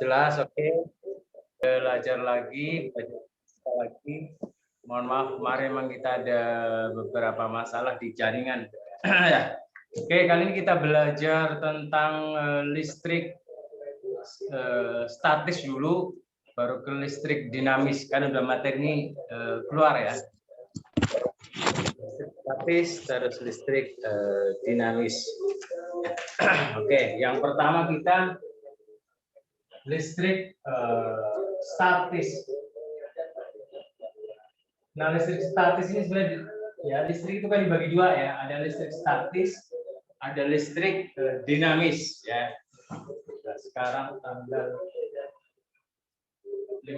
Jelas, oke. Belajar lagi. Mohon maaf, kemarin memang kita ada beberapa masalah di jaringan. Ya. Oke, kali ini kita belajar tentang listrik statis dulu, baru ke listrik dinamis. Kan udah materi ini keluar ya. Statis terus listrik dinamis. Oke, yang pertama kita listrik statis. Nah, listrik statis ini sebenarnya ya, listrik itu kan dibagi dua ya, ada listrik statis, ada listrik dinamis ya. Nah, sekarang tanggal 15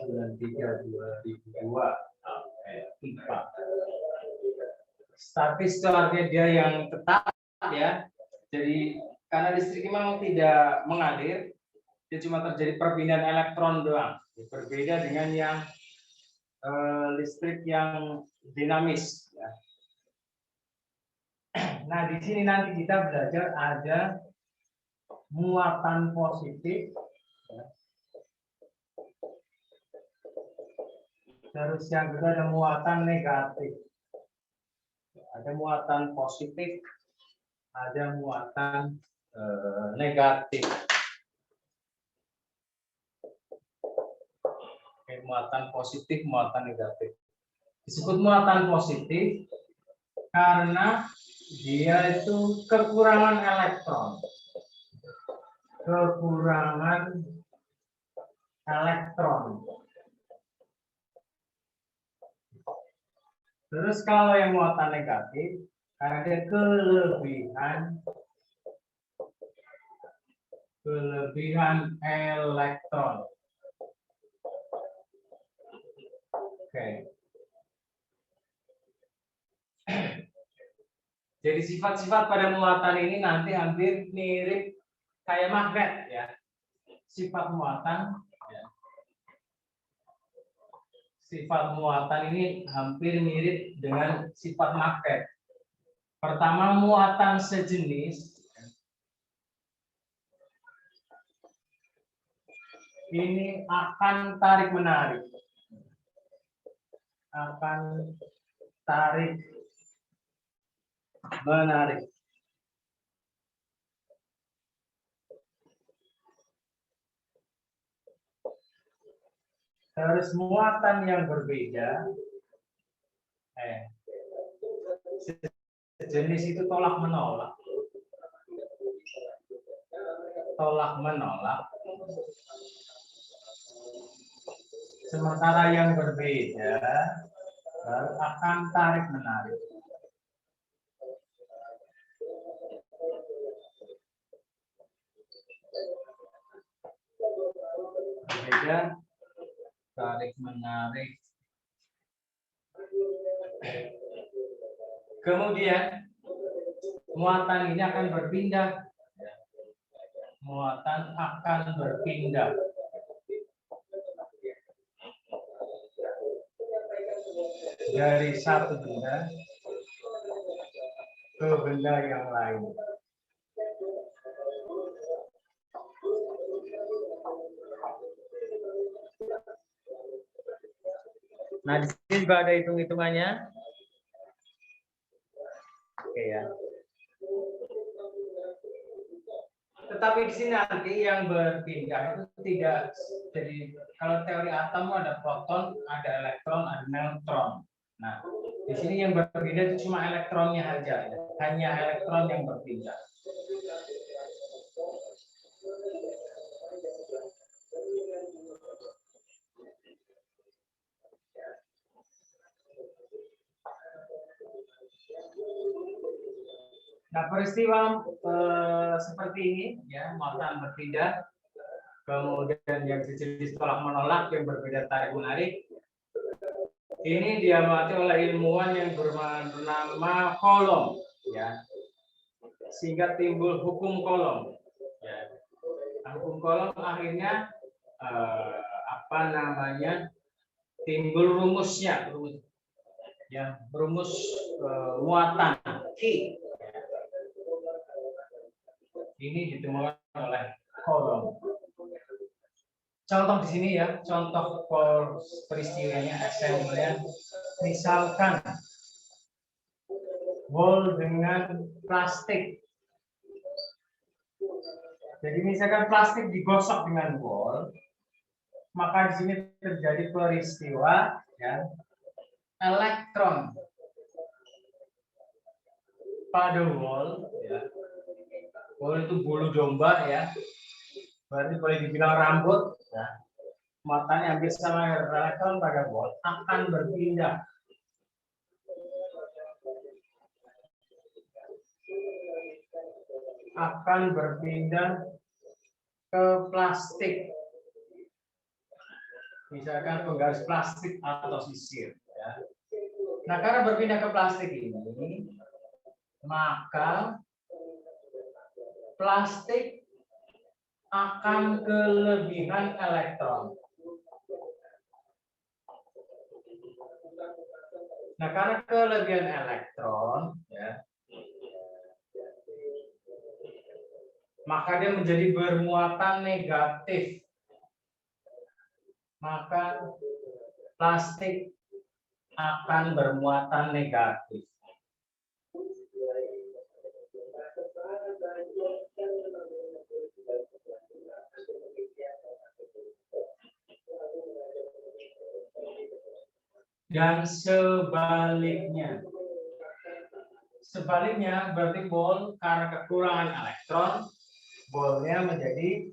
bulan 3 2002. IPA. Statis itu artinya dia yang tetap ya. Jadi karena listrik memang tidak mengalir, dia cuma terjadi perpindahan elektron doang. Berbeda dengan yang listrik yang dinamis. Ya. Nah, di sini nanti kita belajar ada muatan positif, ya. Terus yang kedua ada muatan negatif. Ada muatan positif, ada muatan negatif. Oke, muatan positif, muatan negatif. Disebut muatan positif karena dia itu kekurangan elektron. Kekurangan elektron. Terus kalau yang muatan negatif, karena dia kelebihan elektron. Oke. Jadi sifat-sifat pada muatan ini nanti hampir mirip kayak magnet ya. Sifat muatan ya. Sifat muatan ini hampir mirip dengan sifat magnet. Pertama, muatan sejenis ini akan tarik menarik. Akan tarik menarik. Terus muatan yang berbeda, sejenis itu tolak menolak. Tolak menolak. Sementara yang berbeda akan tarik menarik. Berbeda, tarik menarik. Kemudian muatan ini akan berpindah. Muatan akan berpindah. Dari satu benda ke benda yang lain. Nah, di sini juga ada hitung-hitungannya. Oke ya. Tetapi di sini nanti yang berpindah itu tidak, jadi kalau teori atom ada proton, ada elektron, ada neutron. Nah, di sini yang berpindah itu cuma elektronnya saja, ya. Hanya elektron yang berpindah. Nah, peristiwa seperti ini, ya, muatan berpindah, kemudian yang sejenis tolak menolak, yang berbeda tarik menarik, ini diamati oleh ilmuwan yang bernama Coulomb, ya, sehingga timbul hukum Coulomb. Ya. Nah, hukum Coulomb akhirnya timbul rumusnya, rumus muatan Q. ini ditemukan oleh Coulomb. Contoh di sini ya, contoh peristiwanya, example-nya, misalkan wall dengan plastik. Jadi misalkan plastik digosok dengan wall, maka di sini terjadi peristiwa ya, elektron pada wall ya. Wall itu bulu domba ya, berarti boleh dibilang rambut ya. Matanya hampir sama, elektron pada wall akan berpindah ke plastik, misalkan penggaris plastik atau sisir ya. Nah, karena berpindah ke plastik ini, maka plastik akan kelebihan elektron. Nah, karena kelebihan elektron ya, maka dia menjadi bermuatan negatif. Maka plastik akan bermuatan negatif. Dan sebaliknya. Sebaliknya berarti bol karena kekurangan elektron, bolnya menjadi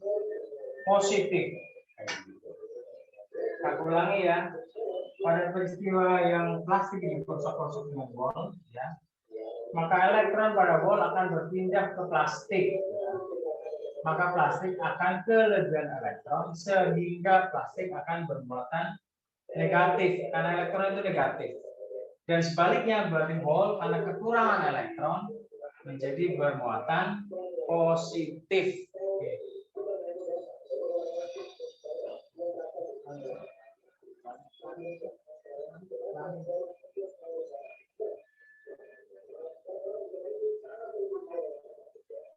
positif. Kita ulangi ya. Pada peristiwa yang plastik ini gosok-gosok dengan bol, ya, maka elektron pada bol akan berpindah ke plastik. Maka plastik akan kelebihan elektron sehingga plastik akan bermuatan negatif karena elektron itu negatif. Dan sebaliknya berarti bol karena kekurangan elektron menjadi bermuatan positif.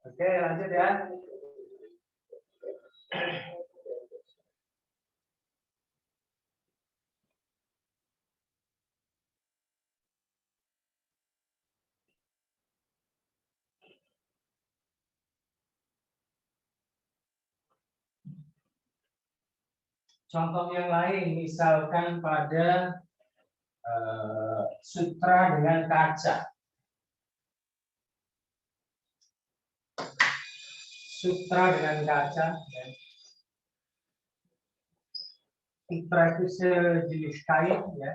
Oke, lanjut ya. Contoh yang lain, misalkan pada sutra dengan kaca. Sutra dengan kaca. Ya. Sutra itu sejenis kain, ya.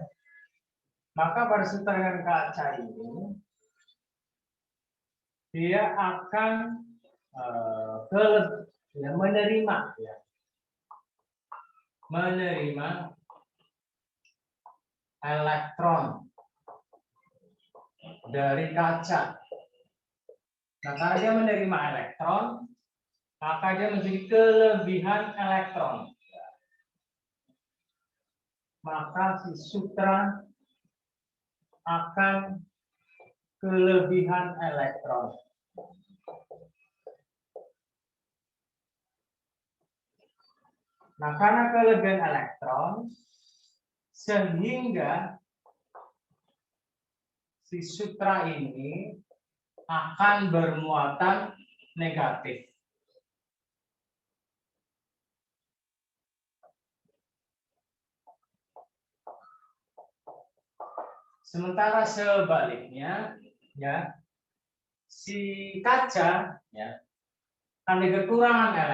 Maka pada sutra dengan kaca ini, dia akan menerima, ya. Menerima elektron dari kaca. Nah, karena dia menerima elektron, maka dia menjadi kelebihan elektron. Maka si sutra akan kelebihan elektron. Nah, karena kelebihan elektron, sehingga si sutra ini akan bermuatan negatif. Sementara sebaliknya, ya, si kaca, ya, ada kekurangan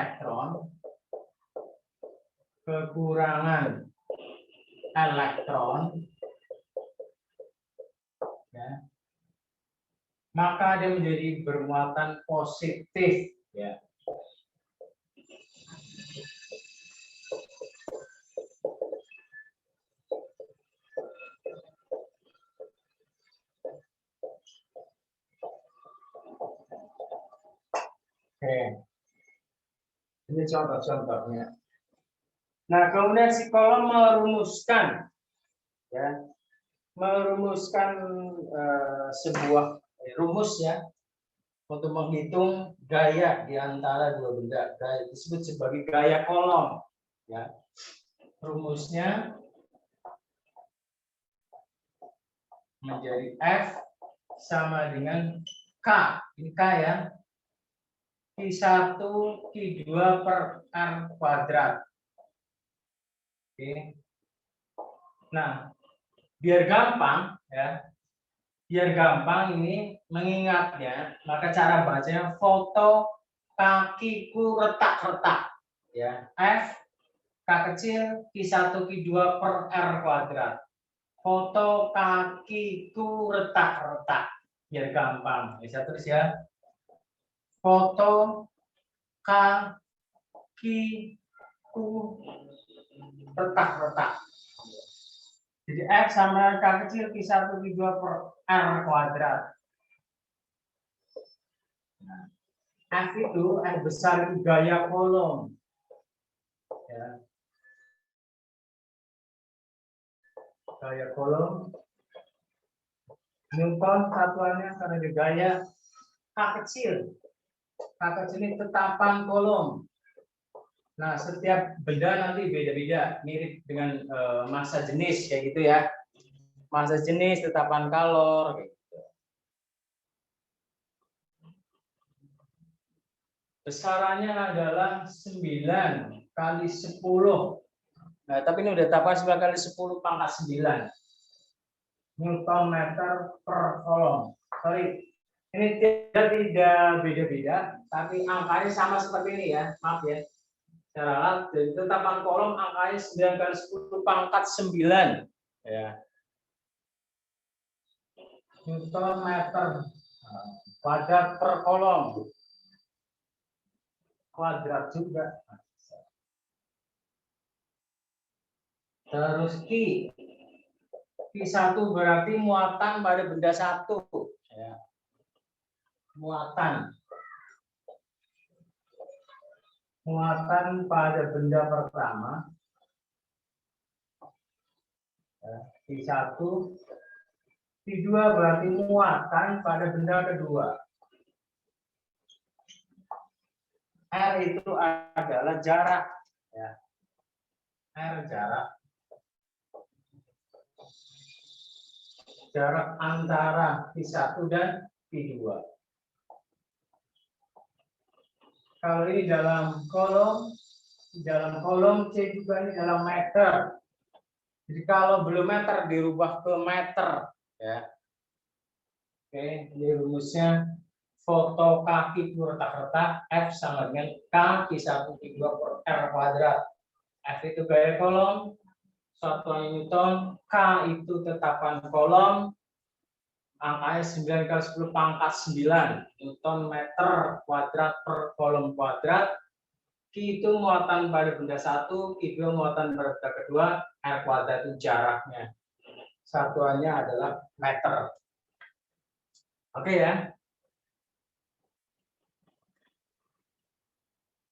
elektron, ya, maka dia menjadi bermuatan positif, ya. Oke, ini contoh-contohnya. Nah, kemudian si Coulomb merumuskan, ya, sebuah rumus, ya, untuk menghitung gaya di antara dua benda. Gaya disebut sebagai gaya kolom. Ya. Rumusnya menjadi F sama dengan K. Ini K ya. Q1, Q2 per R kuadrat. Oke. Nah, biar gampang ya. Biar gampang ini mengingatnya, maka cara bacanya foto kakiku retak-retak. Ya, F K kecil Q1 Q2 per R kuadrat. Foto kakiku retak-retak. Biar gampang. Bisa terus ya. Foto kakiku retak-retak. Jadi F sama K kecil Q1 Q2 per R kuadrat. Nah, F itu, F besar itu gaya kolom. Ya. Gaya kolom. Newton satuannya karena di gaya K kecil. K kecil ini tetapan kolom. Nah, setiap benda nanti beda-beda, mirip dengan massa jenis kayak gitu ya. Massa jenis, tetapan kalor gitu. Besarannya adalah 9 kali 10. Nah, tapi ini udah tetapan 9 kali 10 pangkat 9. Newton meter per kolom. Sorry, ini tidak beda-beda, tapi angkanya sama seperti ini ya. Maaf ya. Secara jadi tetapan kolom angkanya 9 kali 10 pangkat 9. Ya. Newton meter kuadrat per kolom. Kuadrat juga. Terus Q1 berarti muatan pada benda satu. Ya. Muatan pada benda pertama. Ya. Q1. Q2 berarti muatan pada benda kedua. R itu adalah jarak. Ya. R jarak. Jarak antara Q1 dan Q2. Kalau ini dalam kolom C juga ini dalam meter. Jadi kalau belum meter dirubah ke meter. Ya. Oke, ini rumusnya foto kaki retak-retak F sama dengan K Q1 Q2 per R kuadrat. F itu gaya kolom, satuan Newton, K itu tetapan kolom, angkanya 9 kali 10 pangkat 9 Newton meter kuadrat per kolom kuadrat. Q itu muatan pada benda satu, Q2 muatan pada benda kedua, R kuadrat itu jaraknya. Satuannya adalah meter. Oke ya.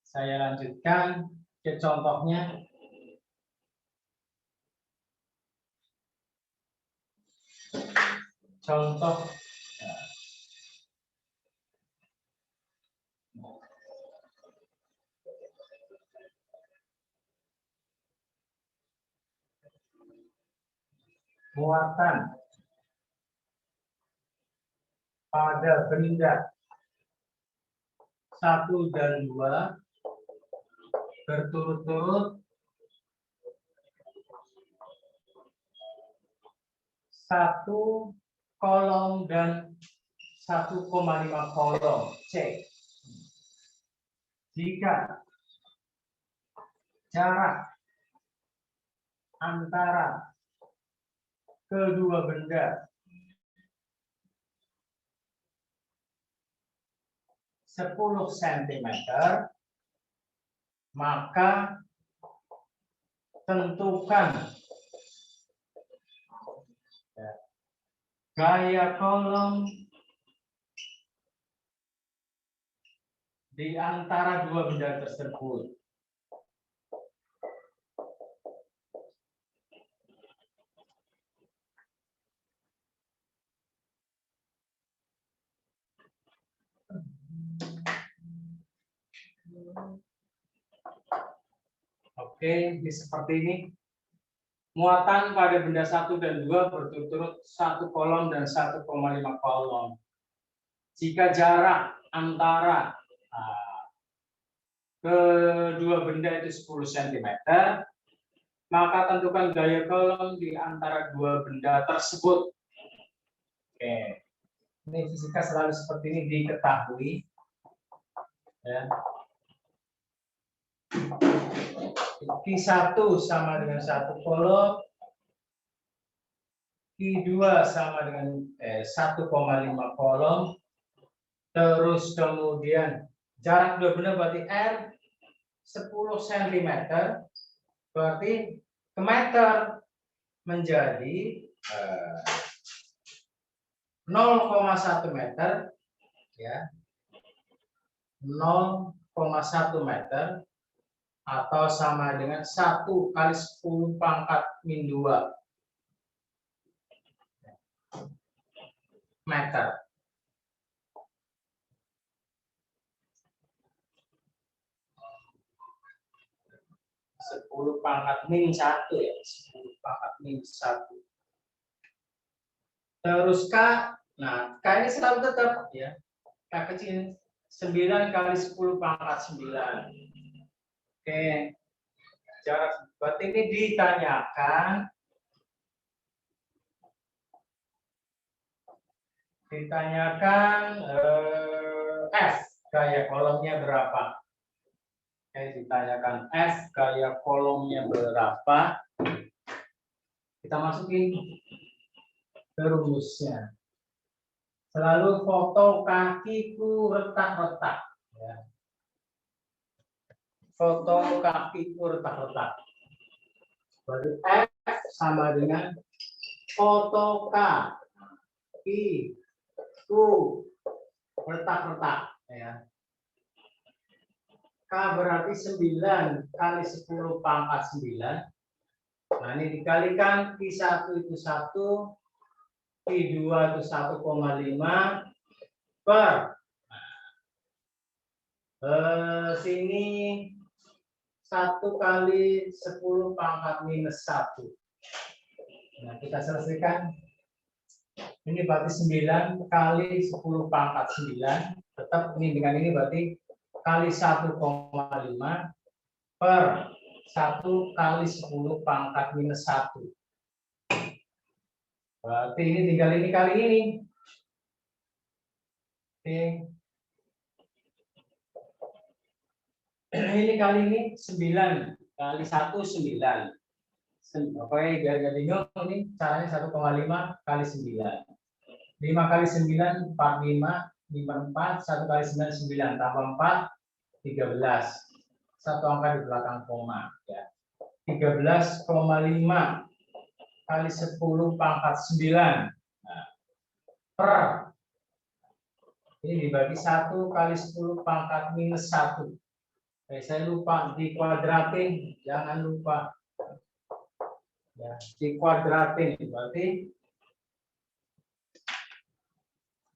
Saya lanjutkan ke contohnya. Contoh muatan pada benda 1 dan 2 berturut-turut 1 kolom dan 1,5 kolom C. Jika jarak antara kedua benda 10 cm, maka tentukan gaya kolom di antara dua benda tersebut. Oke, ini seperti ini. Muatan pada benda 1 dan 2 berturut-turut 1 kolom dan 1,5 kolom. Jika jarak antara kedua benda itu 10 cm, maka tentukan gaya kolom di antara dua benda tersebut. Oke. Ini fisika selalu seperti ini diketahui. Ya. Q1 sama dengan 1 kolom, Q2 sama dengan 1,5 kolom, terus kemudian jarak dua benda berarti R 10 cm, berarti ke meter menjadi 0,1 meter, ya, 0,1 meter, atau sama dengan 1 kali 10 pangkat min 2 meter. Sepuluh pangkat min 1 ya, 10 pangkat min 1. Terus K, nah K ini selalu tetap ya, K kecil 9 kali 10 pangkat 9. Oke, jarak berarti ini ditanyakan F gaya kolomnya berapa. Ditanyakan F gaya kolomnya berapa. Kita masukin ke rumusnya. Selalu foto kakiku retak-retak. Ya. Foto kakiku retak-retak. Berarti F sama dengan foto kakiku retak-retak. Ya. K berarti 9 kali 10 pangkat 9. Nah, ini dikalikan Q1 itu 1, Q2 itu 1,5 per sini 1 kali 10 pangkat minus 1. Nah, kita selesaikan. Ini berarti 9 kali 10 pangkat 9. Tetap ini dengan ini berarti kali 1,5 per 1 kali 10 pangkat minus 1. Berarti ini tinggal ini kali ini. Oke. Ini kali ini 9 kali 1 9. Oke, biar gak bingung ini caranya 1,5 kali 9. 5 kali 9 45, 54, 1 kali 9 9 tambah 4 13. Satu angka di belakang koma ya. 13,5 kali 10 pangkat 9. Nah, per ini dibagi 1 kali 10 pangkat minus 1. Saya lupa dikuadratin, jangan lupa. Ya, dikuadratin berarti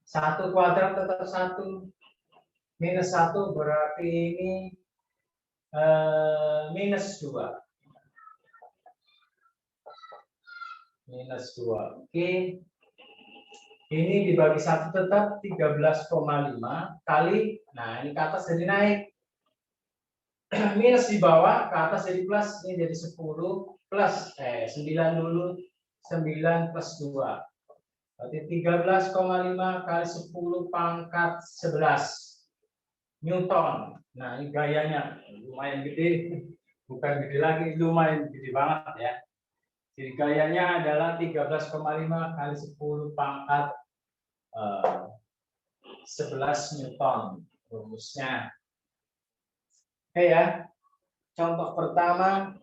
1 kuadrat tetap 1. Minus 1 berarti ini minus 2. Minus 2. Oke. Ini dibagi 1 tetap 13,5 kali. Nah, ini ke atas jadi naik. Minus di bawah, ke atas jadi plus. Ini jadi 10 plus 9 dulu. 9 plus 2. Berarti 13,5 kali 10 pangkat 11 Newton. Nah, ini gayanya lumayan gede. Bukan gede lagi, lumayan gede banget ya. Jadi gayanya adalah 13,5 kali 10 pangkat 11 Newton. Rumusnya. Oke ya. Contoh pertama.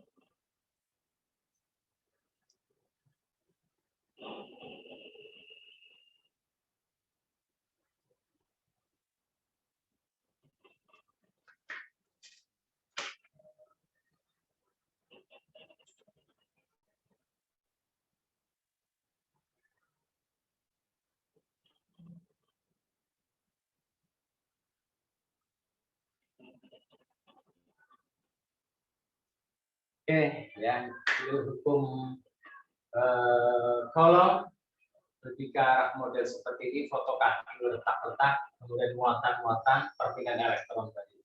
Oke, ya, itu hukum kolom lebih ke arah model seperti ini, foto kaki letak-letak, kemudian muatan-muatan, perpindahan elektron tadi.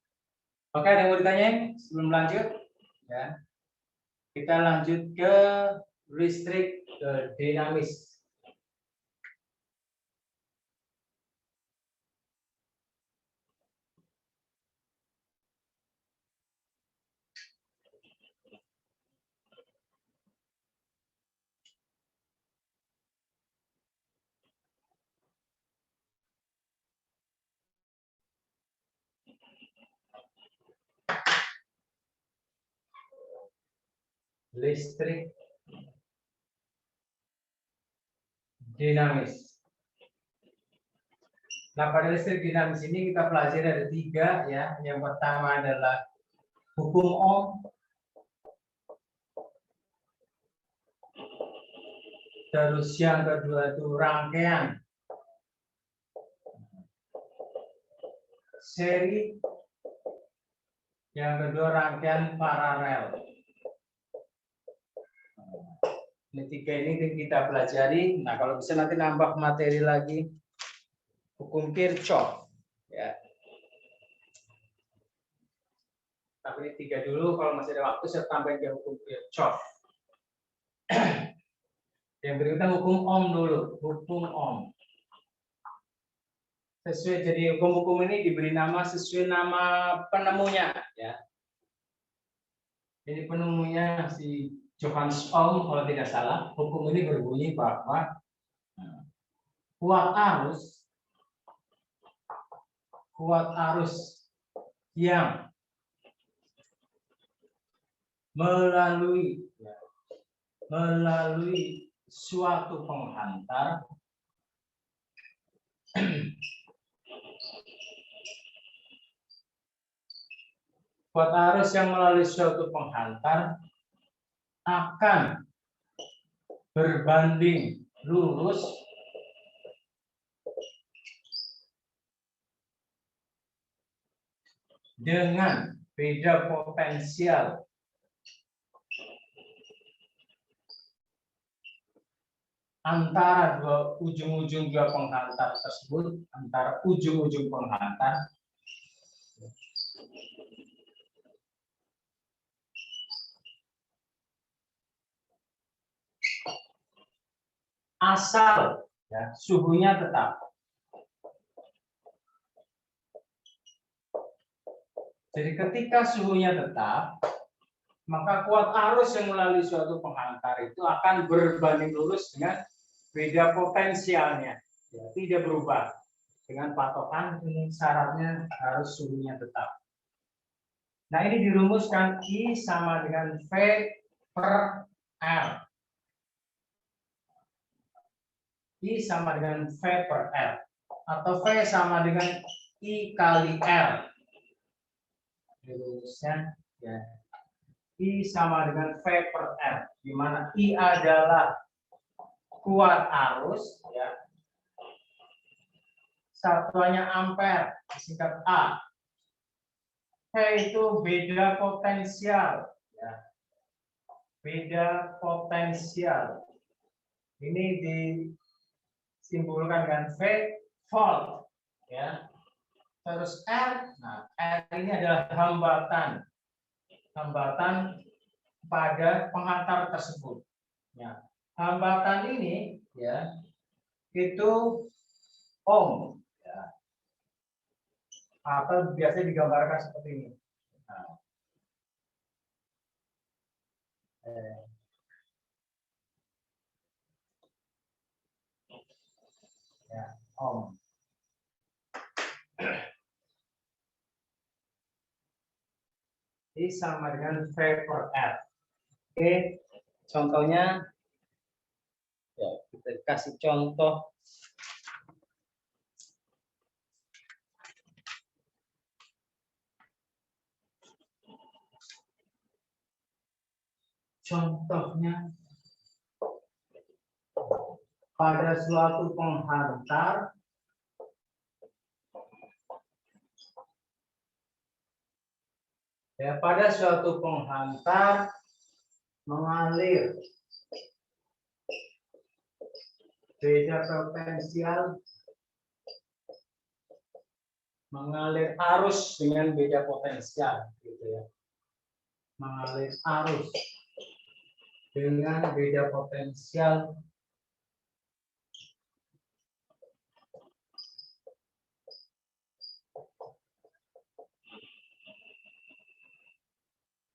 Oke, ada yang mau ditanyain sebelum lanjut? Ya, kita lanjut ke listrik dinamis. Listrik dinamis. Nah, pada listrik dinamis ini kita pelajari ada 3 ya. Yang pertama adalah hukum Ohm. Terus yang kedua itu rangkaian seri. Yang kedua rangkaian paralel. Ini 3 ini kita pelajari. Nah, kalau bisa nanti nambah materi lagi. Hukum Kirchhoff. Ya. Tapi ini 3 dulu. Kalau masih ada waktu saya tambahin ke hukum Kirchhoff. Yang berikutnya hukum Ohm dulu. Hukum Ohm. Sesuai, jadi hukum-hukum ini diberi nama sesuai nama penemunya. Ya. Ini penemunya si Johannes Ohm kalau tidak salah. Hukum ini berbunyi bahwa kuat arus yang melalui suatu penghantar kuat arus yang melalui suatu penghantar akan berbanding lurus dengan beda potensial antara ujung-ujung dua penghantar tersebut, antara ujung-ujung penghantar asal ya, suhunya tetap. Jadi ketika suhunya tetap, maka kuat arus yang melalui suatu penghantar itu akan berbanding lurus dengan beda potensialnya, ya, tidak berubah. Dengan patokan ini syaratnya harus suhunya tetap. Nah, ini dirumuskan I sama dengan V per L. I sama dengan V per L. Atau V sama dengan I kali L. Dirumuskan ya. I sama dengan V per L, di mana I adalah kuat arus, ya. Satuannya ampere, disingkat A. V itu beda potensial, ya. Beda potensial. Ini disimbolkan dengan V volt, ya. Terus R, nah R ini adalah hambatan pada penghantar tersebut. Ya. Hambatan ini ya itu ohm ya. Atau biasanya digambarkan seperti ini. Nah. Ya, ohm. Ini sama dengan V per R. Oke, contohnya ya, kita kasih contoh contohnya pada suatu penghantar ya, pada suatu penghantar mengalir beda potensial, mengalir arus dengan beda potensial, gitu ya. Mengalir arus dengan beda potensial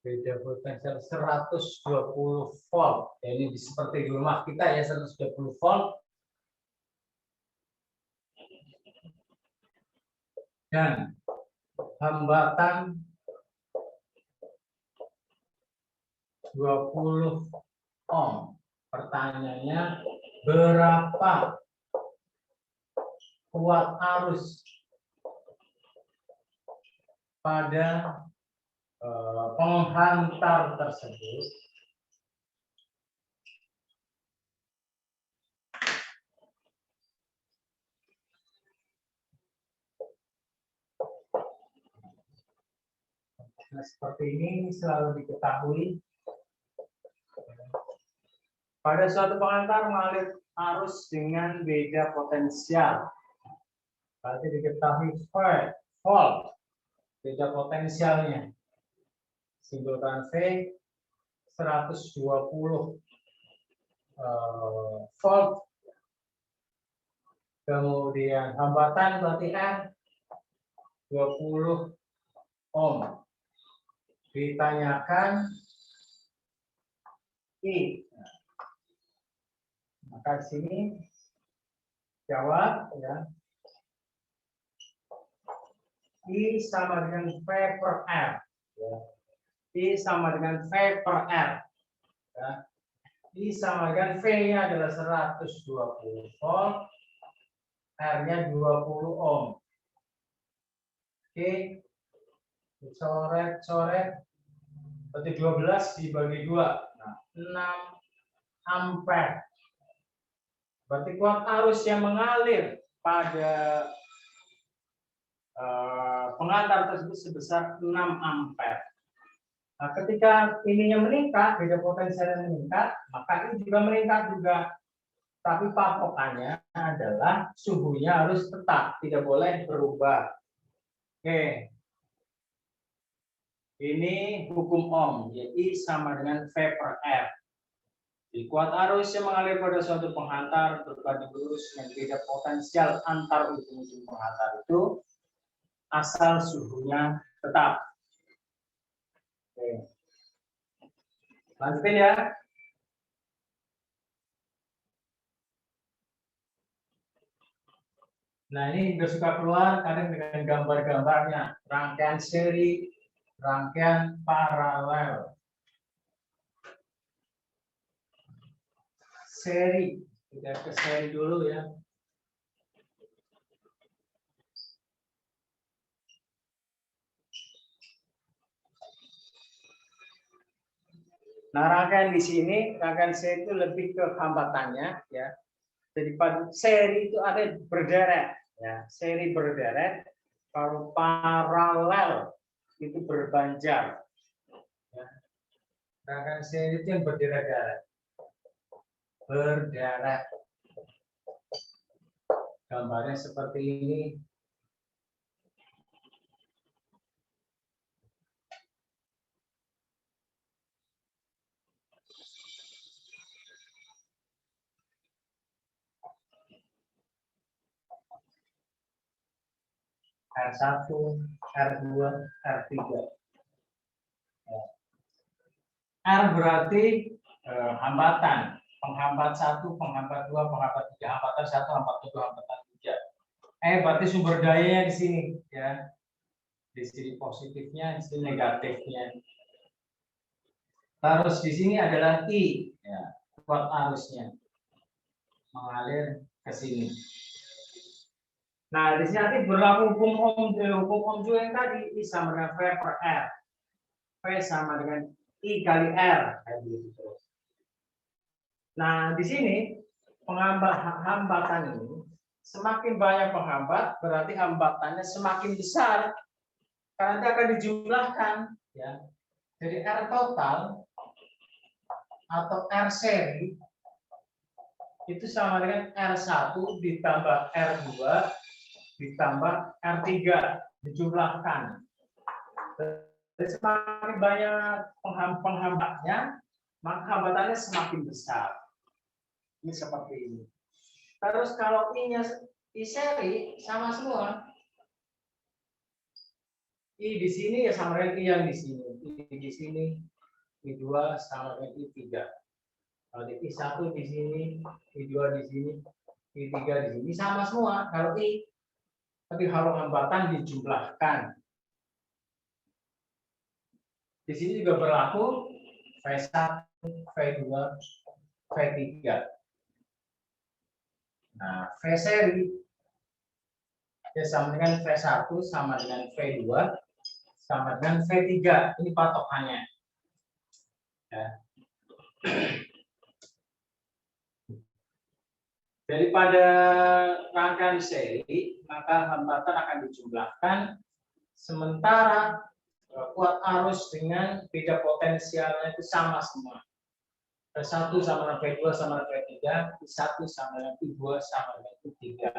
beda potensial 120 volt. Ini seperti di rumah kita ya, 120 volt. Dan hambatan 20 ohm. Pertanyaannya, berapa kuat arus pada penghantar tersebut? Nah, seperti ini selalu diketahui. Pada suatu penghantar mengalir arus dengan beda potensial. Berarti diketahui volt, beda potensialnya. Simpulkan V 120 volt. Kemudian hambatan berarti R 20 ohm. Ditanyakan I. Maka di sini jawab ya. I sama dengan V per R. Ya. I sama dengan V per R. Ya. I sama dengan V-nya adalah 120 volt. R-nya 20 ohm. Oke. Coret. Berarti 12 dibagi 2. Nah, 6 ampere. Berarti kuat arus yang mengalir pada pengantar tersebut sebesar 6 ampere. Nah, ketika ininya meningkat, beda potensialnya meningkat, maka ini juga meningkat juga. Tapi patokannya adalah suhunya harus tetap, tidak boleh berubah. Oke. Ini hukum Ohm, yaitu I sama dengan V per R. Di kuat arus yang mengalir pada suatu penghantar berbanding lurus dengan beda potensial antar ujung-ujung penghantar itu, asal suhunya tetap. Oke. Lanjutin ya. Nah, ini juga suka keluar kadang dengan gambar-gambarnya. Rangkaian seri, rangkaian paralel. Seri, kita ke seri dulu ya. Nah, rangkaian di sini, rangkaian seri itu lebih ke hambatannya ya. Jadi pada seri itu ada berderet ya, seri berderet. Kalau paralel itu berbanjar. Ya. Rangkaian seri itu yang berderet-deret. Berderet. Gambarnya seperti ini. R1, R2, R3. R berarti hambatan. Penghambat 1, penghambat 2, penghambat 3, hambatan 1, hambatan 2, hambatan 3. Berarti sumber dayanya di sini ya. Di sini positifnya, di sini negatifnya. Terus di sini adalah I, ya, kuat arusnya mengalir ke sini. Nah, di sini nanti berlaku hukum Ohm juga yang tadi, I sama dengan V per R. V sama dengan I kali R. Nah, di sini hambatan ini, semakin banyak penghambat, berarti hambatannya semakin besar. Karena nanti akan dijumlahkan. Ya. Jadi R total atau R seri itu sama dengan R1 ditambah R2 ditambah R3 dijumlahkan. Jadi semakin banyak penghambatnya, maka hambatannya semakin besar. Ini seperti ini. Terus kalau I-nya I seri sama semua. I di sini ya sama dengan I yang di sini. I di sini, I2 sama dengan I3. Kalau di I1 di sini, I2 di sini, I3 di sini. Sama semua kalau I. Tapi kalau hambatan dijumlahkan. Di sini juga berlaku V1, V2, V3. Nah, V seri ya sama dengan V1 sama dengan V2 sama dengan V3. Ini patokannya. Ya. Daripada rangkaian seri, maka hambatan akan dijumlahkan, sementara kuat arus dengan beda potensialnya itu sama semua. V1 sama dengan V2 sama dengan V3, I1 sama dengan I2 sama dengan I3.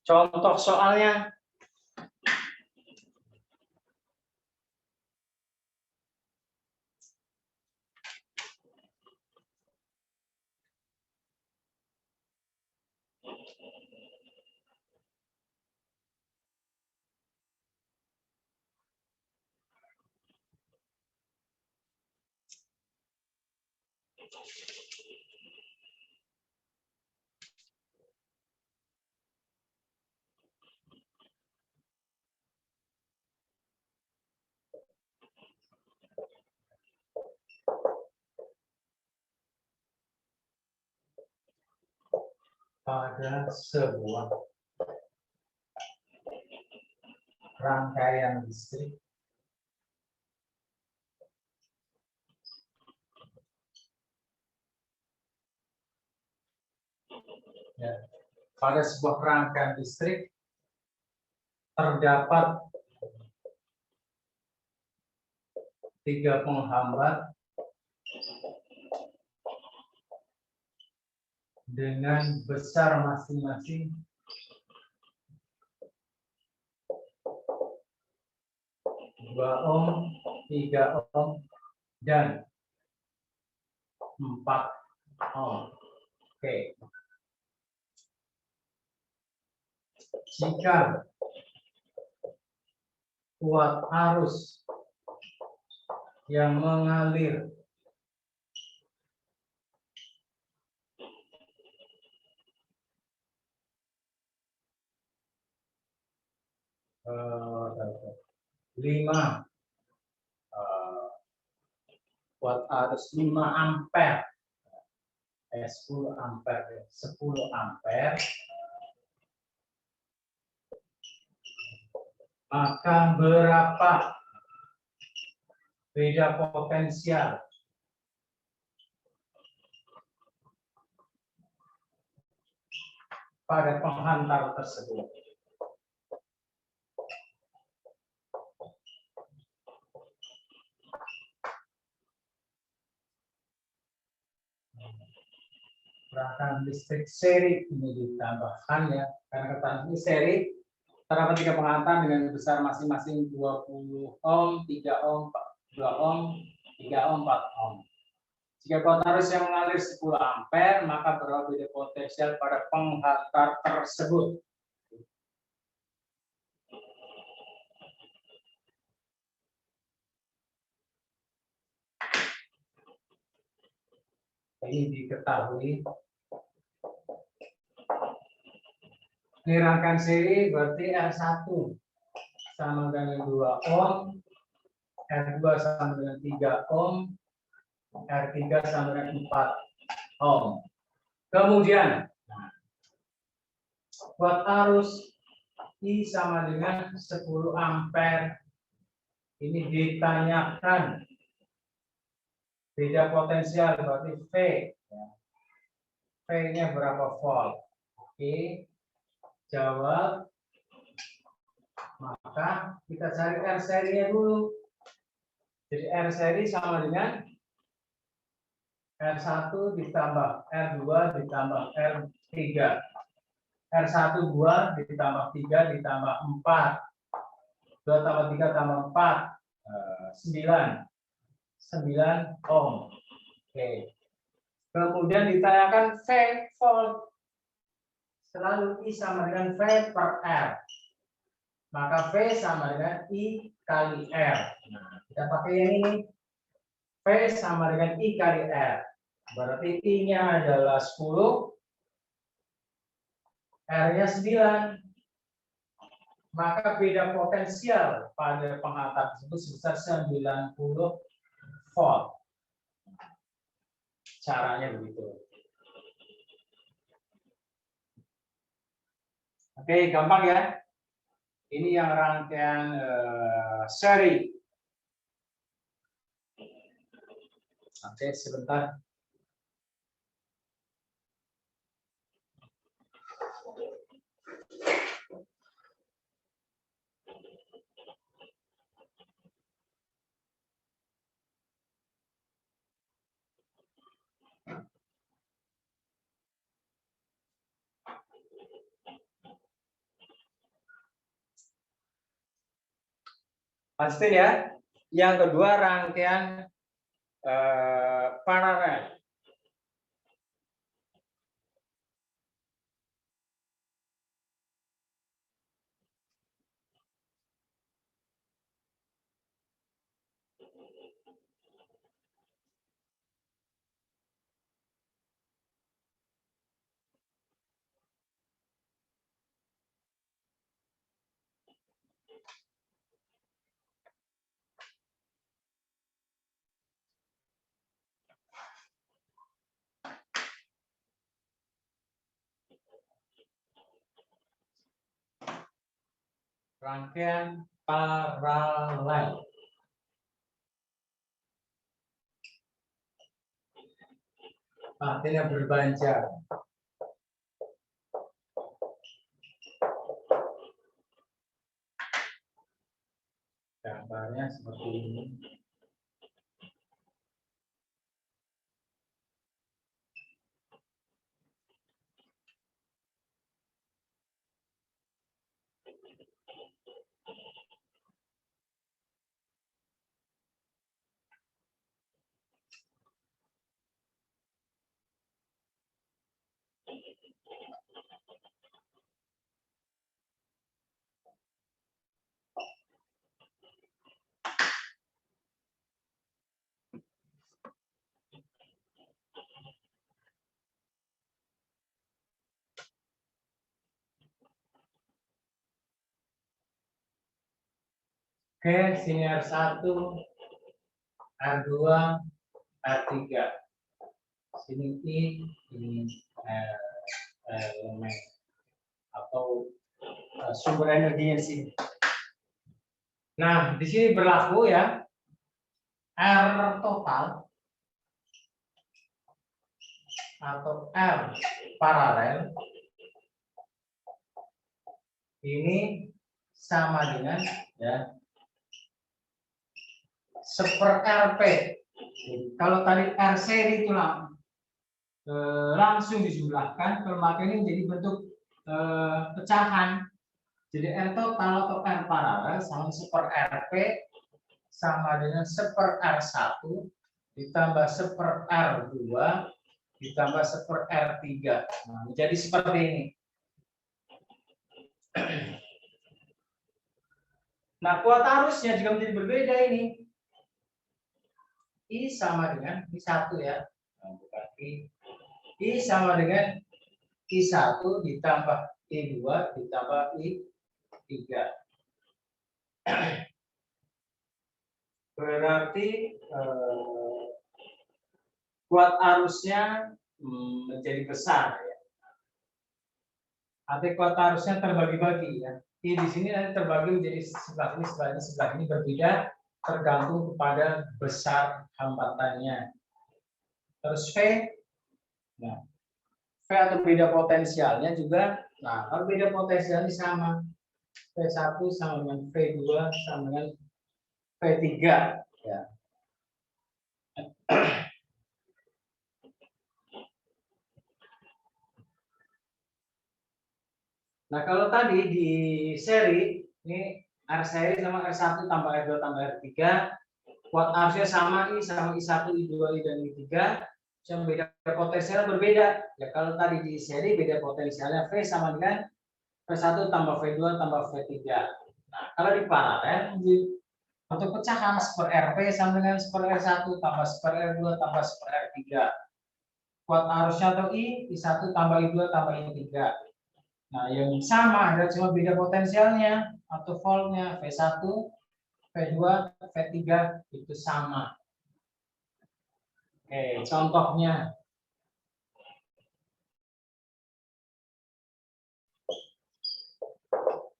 Contoh soalnya. Pada sebuah rangkaian listrik ya, pada sebuah rangkaian listrik terdapat 3 penghambat dengan besar masing-masing 2 ohm, 3 ohm, dan 4 ohm. Oke. Jika kuat arus yang mengalir kuat arus 5 ampere 10 ampere 10 ampere, maka berapa beda potensial pada penghantar tersebut? Rangkaian listrik seri ini ditambahkan ya, karena keterangan seri terdapat 3 penghantar dengan besar masing-masing 20 ohm, 3 ohm, 2 ohm, 3 ohm, 4 ohm. Jika kuat arus yang mengalir 10 ampere, maka berapa beda potensial pada penghantar tersebut? Ini diketahui. Ini rangkaian seri berarti R1 sama dengan 2 ohm, R2 sama dengan 3 ohm, R3 sama dengan 4 ohm. Kemudian kuat arus I sama dengan 10 ampere. Ini ditanyakan Beda potensial berarti V. V-nya berapa volt? Oke. Jawab. Maka kita cari R seri-nya dulu. Jadi R seri sama dengan R1 ditambah R2 ditambah R3. R1 2 ditambah 3 ditambah 4. 2 tambah 3 tambah 4. 9. 9 ohm. Oke. Kemudian ditanyakan V volt. Selalu I sama dengan V per R. Maka V sama dengan I kali R. Nah, kita pakai yang ini. V sama dengan I kali R. Berarti I-nya adalah 10. R-nya 9. Maka beda potensial pada penghantar tersebut sebesar 90 volt. Caranya begitu. Oke, gampang ya. Ini yang rangkaian seri. Oke, sebentar. Pasti ya. Yang kedua rangkaian paralel. Rangkaian paralel. Artinya berbanjar. Gambarnya seperti ini. Oke, sini R1, R2, R3. Sini I, ini elemen atau sumber energinya sini. Nah, di sini berlaku ya R total atau R paralel ini sama dengan ya seper RP. Kalau tadi R seri itu langsung dijumlahkan, kalau maka ini menjadi bentuk pecahan. Jadi R total atau R paralel sama seper RP sama dengan seper R1 ditambah seper R2 ditambah seper R3. Nah, menjadi seperti ini. Nah, kuat arusnya juga menjadi berbeda ini. I sama dengan I1 ya. Nah, bukan I. I sama dengan I1 ditambah I2 ditambah I3. Berarti kuat arusnya menjadi besar ya. Arti kuat arusnya terbagi-bagi ya. I di sini nanti terbagi menjadi sebelah ini berbeda tergantung kepada besar hambatannya. Terus V, nah, V atau beda potensialnya juga, nah kalau beda potensialnya sama, V1 sama dengan V2 sama dengan V3, ya. Nah kalau tadi di seri, ini R seri sama R1 tambah R2 tambah R3, kuat arusnya sama I sama I1, I2, I dan I3, yang beda potensialnya berbeda. Ya kalau tadi di seri beda potensialnya V sama dengan V1 tambah V2 tambah V3. Nah kalau di paralel, untuk pecahan seper RP sama dengan seper R1 tambah seper R2 tambah seper R3. Kuat arusnya atau I1 tambah I2 tambah I3. Nah, yang sama ada cuma beda potensialnya atau voltnya V1, V2, V3 itu sama. Oke, contohnya.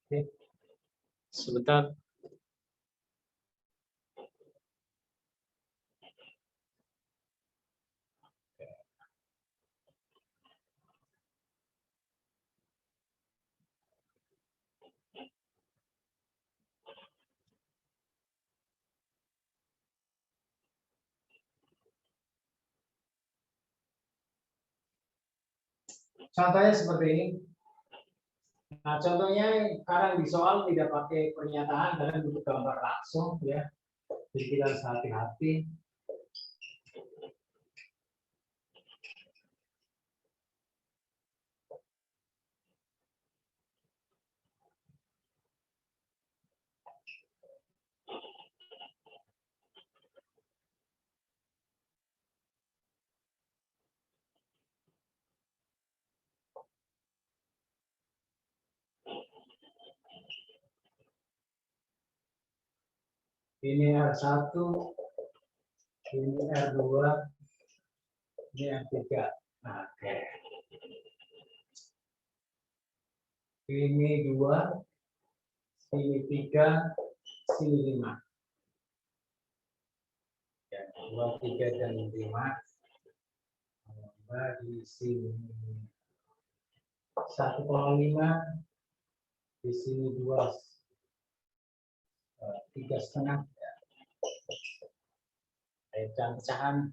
Oke. Sebentar. Contohnya seperti ini. Nah, contohnya kadang di soal tidak pakai pernyataan, kalian butuh gambar langsung ya. Jadi kita harus hati-hati. Ini R1, ini R2, ini R3. Nah, oke. Ini 2, sini 3, sini 5. Ya, 2, 3, dan 5. Tambah di sini 1,5, di sini 2, 3,5. Pecahan.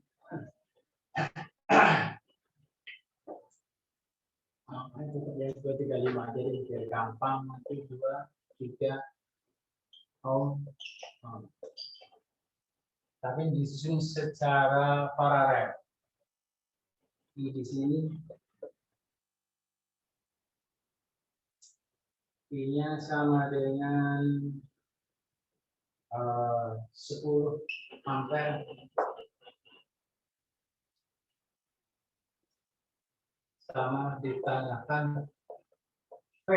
Cukup ya 2, 3, 5 jadi biar gampang nanti 2, 3 ohm. Tapi disusun secara paralel. Di sini I-nya sama dengan 10 ampere sama ditambahkan V,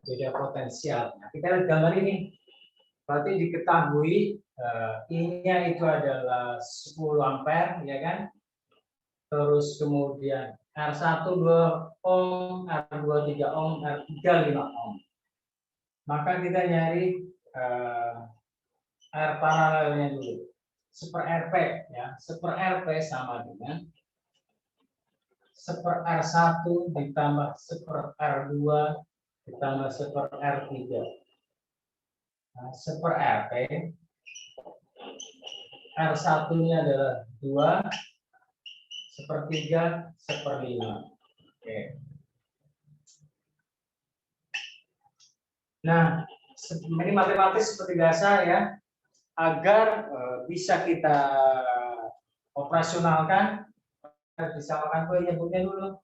beda potensial. Nah, kita lihat gambar ini. Berarti diketahui I-nya itu adalah 10 ampere, ya kan? Terus kemudian R1 2 ohm, R2 3 ohm, R3 5 ohm. Maka kita nyari R paralelnya dulu. Seper RP ya, seper RP sama dengan seper R1 ditambah seper R2 ditambah seper R3. Nah, seper RP R1-nya adalah 2, sepertiga, seperlima. Oke. Nah, ini matematis seperti biasa ya. Agar bisa kita operasionalkan, bisa makan kue nyebutnya dulu.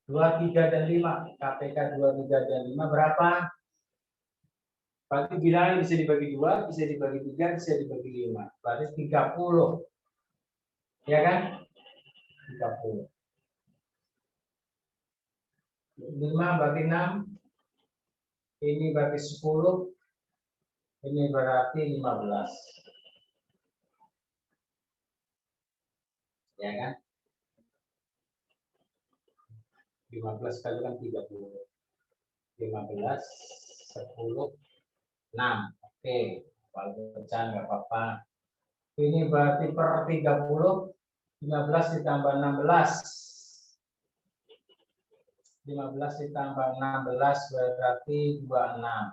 2, 3, dan 5. KPK 2, 3, dan 5 berapa? Berarti bilangan bisa dibagi 2, bisa dibagi 3, bisa dibagi 5. Berarti 30. Ya kan? 30. 5 berarti 6. Ini berarti 10. Ini berarti 15. Ya kan? 15 kali kan 30. 15, 10, 6. Oke. Kalau pecahan nggak apa-apa. Ini berarti per 30. 15 ditambah 16. 15 ditambah 16 berarti 26.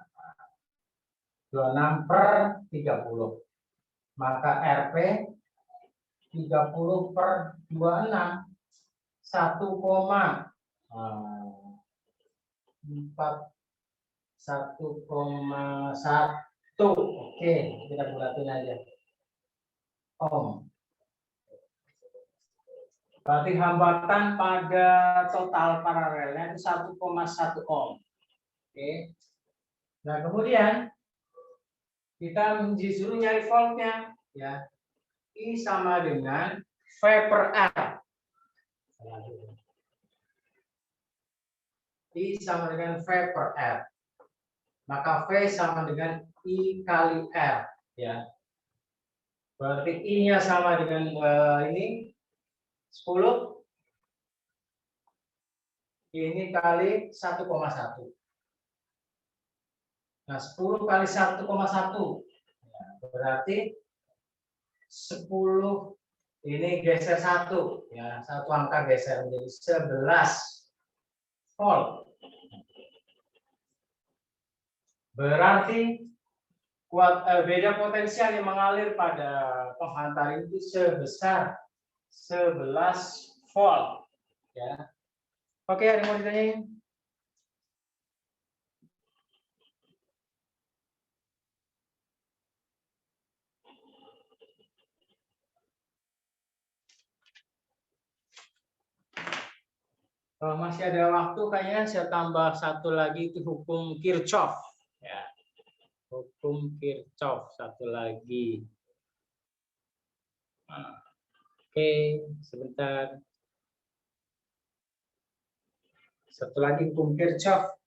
26 per 30. Maka RP 30 per 26 1,4 1,1. Oke, kita bulatin aja. Ohm. Berarti hambatan pada total paralelnya itu 1,1 ohm. Oke. Nah, kemudian kita disuruh nyari voltnya, ya. I sama dengan V per R. I sama dengan V per R. Maka V sama dengan I kali R, ya. Berarti I-nya sama dengan ini 10. Ini kali 1,1. Nah, 10 kali 1,1. Ya, berarti 10 ini geser 1, ya, satu angka geser menjadi 11 volt. Berarti beda potensial yang mengalir pada penghantar itu sebesar 11 volt, ya. Oke, ada yang mau ditanyain? Kalau masih ada waktu, kayaknya saya tambah satu lagi, itu hukum Kirchhoff, ya. Hukum Kirchhoff satu lagi. Oke, sebentar. Satu lagi hukum Kirchhoff.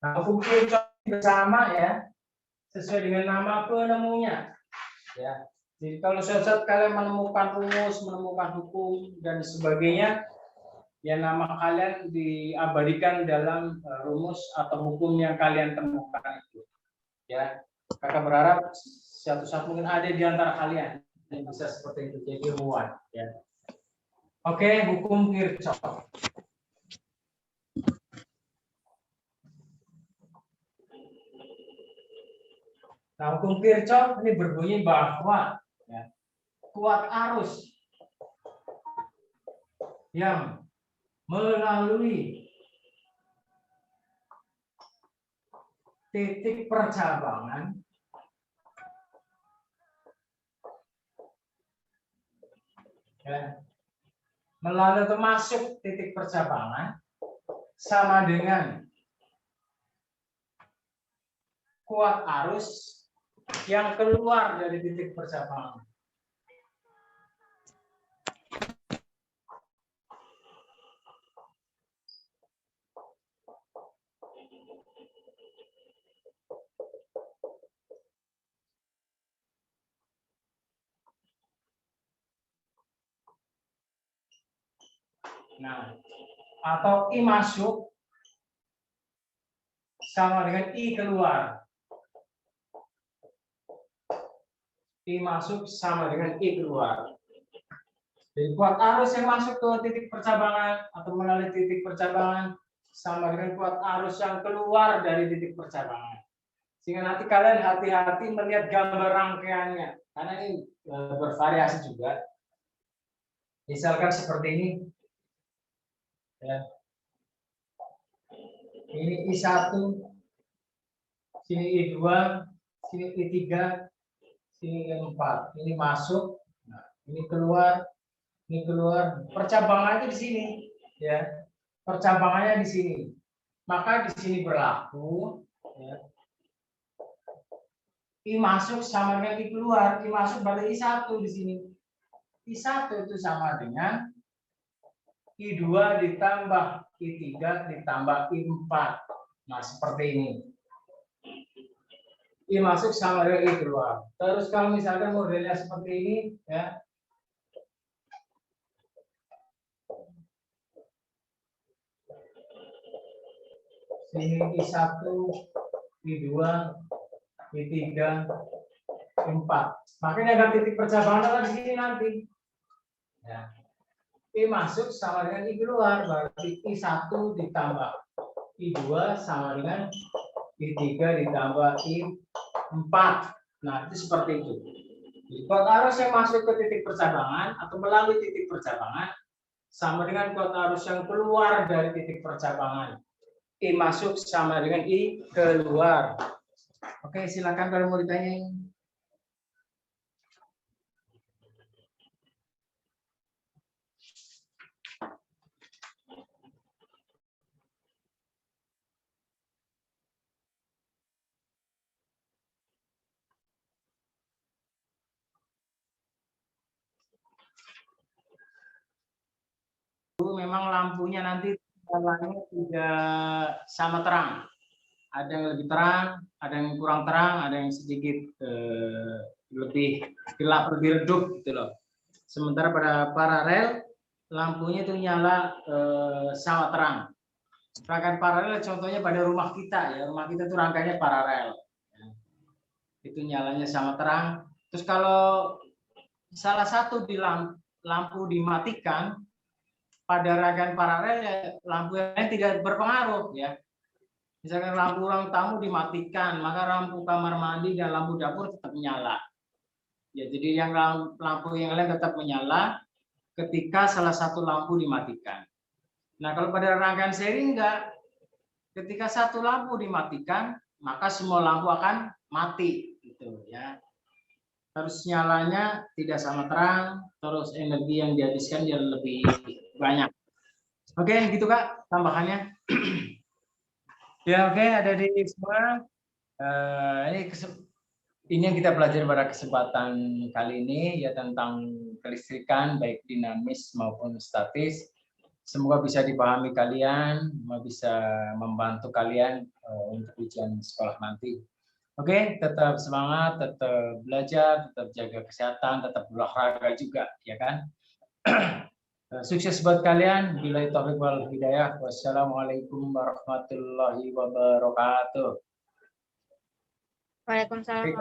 Nah, hukum Kirchhoff bersama, ya, sesuai dengan nama penemunya, ya. Jadi kalau saat kalian menemukan rumus, menemukan hukum dan sebagainya, ya nama kalian diabadikan dalam rumus atau hukum yang kalian temukan itu, ya. Kakak berharap suatu saat mungkin ada di antara kalian yang bisa seperti itu, jadi ilmuwan, ya. Oke, hukum Kirchhoff. Nah, hukum Kirchhoff ini berbunyi bahwa, ya, kuat arus yang melalui titik percabangan ya, melalui atau masuk titik percabangan sama dengan kuat arus yang keluar dari titik percabangan. Nah, atau I masuk sama dengan I keluar. I masuk sama dengan I keluar. Jadi kuat arus yang masuk ke titik percabangan atau melalui titik percabangan sama dengan kuat arus yang keluar dari titik percabangan. Sehingga nanti kalian hati-hati melihat gambar rangkaiannya, karena ini bervariasi juga. Misalkan seperti ini, ya. Ini I1, sini I2, sini I3, sini I4. Ini masuk, nah, ini keluar, ini keluar. Percabangannya di sini, ya. Percabangannya di sini. Maka di sini berlaku, ya. I masuk sama dengan I keluar. I masuk berarti I1 di sini. I1 itu sama dengan I2 ditambah I3 ditambah I4. Nah, seperti ini. I masuk sama dengan I keluar. Terus kalau misalkan modelnya seperti ini, ya. Sini I1, I2, I3, I4. Makanya ada titik percabangan di sini nanti. Ya. I masuk sama dengan I keluar, berarti I1 ditambah I2 sama dengan I3 ditambah I4. Nah, itu seperti itu. Jadi, kuat arus yang masuk ke titik percabangan atau melalui titik percabangan sama dengan kuat arus yang keluar dari titik percabangan. I masuk sama dengan I keluar. Oke, silakan kalau mau ditanya. Memang lampunya nanti nyalanya tidak sama terang. Ada yang lebih terang, ada yang kurang terang, ada yang sedikit lebih gelap, lebih redup gitu loh. Sementara pada paralel lampunya itu nyala sama terang. Rangkaian paralel contohnya pada rumah kita ya, rumah kita itu rangkaiannya paralel. Itu nyalanya sama terang. Terus kalau salah satu di lampu dimatikan, pada rangkaian paralel ya, lampu yang lain tidak berpengaruh ya. Misalkan lampu ruang tamu dimatikan, maka lampu kamar mandi dan lampu dapur tetap menyala. Ya, jadi yang lampu yang lain tetap menyala ketika salah satu lampu dimatikan. Nah, kalau pada rangkaian seri enggak. Ketika satu lampu dimatikan, maka semua lampu akan mati gitu ya. Harus nyalanya tidak sama terang, terus energi yang dihabiskan jadi lebih banyak. Oke, gitu Kak tambahannya. Ya, oke, ada di semua. Ini yang kita pelajari pada kesempatan kali ini ya tentang kelistrikan baik dinamis maupun statis. Semoga bisa dipahami kalian, bisa membantu kalian untuk ujian sekolah nanti. Oke, tetap semangat, tetap belajar, tetap jaga kesehatan, tetap olahraga juga, ya kan? Sukses buat kalian. Billahi taufiq wal hidayah. Wassalamualaikum warahmatullahi wabarakatuh. Waalaikumsalam.